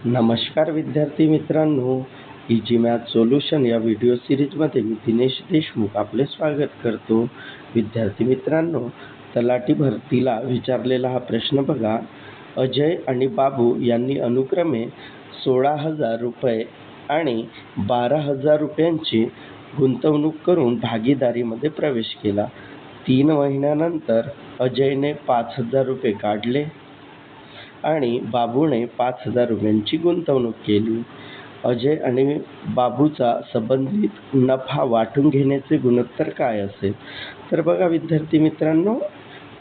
नमस्कार विद्यार्थी मित्रांनो, इजी मॅथ सोल्युशन या व्हिडिओ सिरीजमध्ये मी दिनेश देशमुख आपले स्वागत करतो. विद्यार्थी मित्रांनो, तलाठी भरतीला विचारलेला हा प्रश्न बघा. अजय आणि बाबू यांनी अनुक्रमे 16,000 रुपये आणि 12,000 रुपयांची गुंतवणूक करून भागीदारीमध्ये प्रवेश केला. 3 महिन्यानंतर अजयने 5,000 रुपये काढले आणि बाबूने 5,000 रुपयांची गुंतवणूक केली. अजय आणि बाबूचा संबंधित नफा वाटून घेण्याचे गुणोत्तर काय असेल? तर बघा विद्यार्थी मित्रांनो,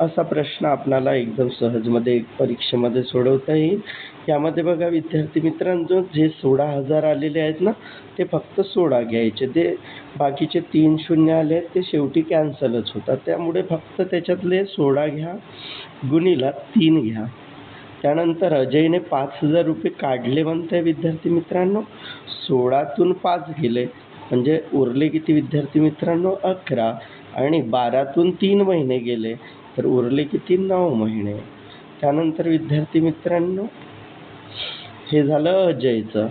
असा प्रश्न आपल्याला एकदम सहजमध्ये परीक्षेमध्ये सोडवता येईल. यामध्ये बघा विद्यार्थी मित्रांनो, जे 16,000 आलेले आहेत ना, ते फक्त 16 घ्यायचे. ते बाकीचे 3 शून्य आले आहेत ते शेवटी कॅन्सलच होतात. त्यामुळे फक्त त्याच्यातले 16 घ्या, गुणीला 3 घ्या. त्यानंतर अजयने 5,000 रुपये काढले म्हणताय विद्यार्थी मित्रांनो. 16तून 5 गेले म्हणजे उरले किती विद्यार्थी मित्रांनो? 11. आणि 12तून 3 महिने गेले तर उरले किती? 9 महिने. त्यानंतर विद्यार्थी मित्रांनो, हे झालं अजयचं.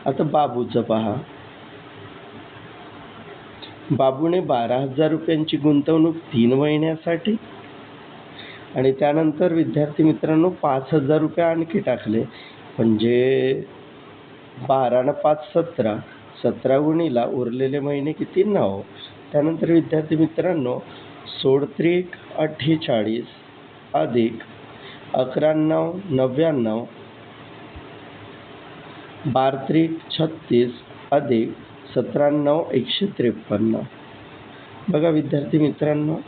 आता बाबूचं पहा. बाबूने 12,000 रुपयांची गुंतवणूक 3 महिन्यासाठी आणि त्यानंतर विद्यार्थी मित्रांनो 5,000 रुपये आणखी टाकले, म्हणजे 12 आणि 5 17. 17 गुणीला उरलेले महिने किती? 9. त्यानंतर विद्यार्थी मित्रांनो 16 48 अधिक 11 99 12 36 अधिक 17 153. बघा विद्यार्थी मित्रांनो,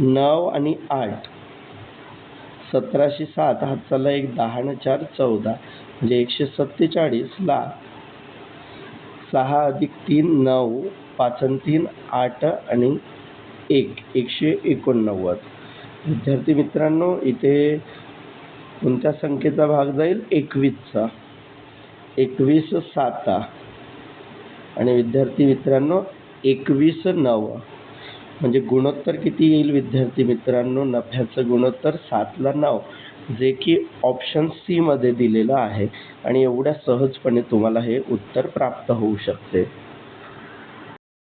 9 आणि 8 17शी 7 हातचाला 1 10 आणि 4 14 म्हणजे 147 ला 6 अधिक 3 9 5 आणि 3 8 आणि 1 189. विद्यार्थी मित्रांनो, इथे कोणत्या संख्येचा भाग जाईल? 21चा. 21 7 आणि विद्यार्थी मित्रांनो 21 9 म्हणजे गुणोत्तर किती येईल विद्यार्थी मित्रांनो? नफ्याचं गुणोत्तर 7ला 9, जे की ऑप्शन सी मध्ये दिलेलं आहे आणि एवढ्या सहजपणे तुम्हाला हे उत्तर प्राप्त होऊ शकते.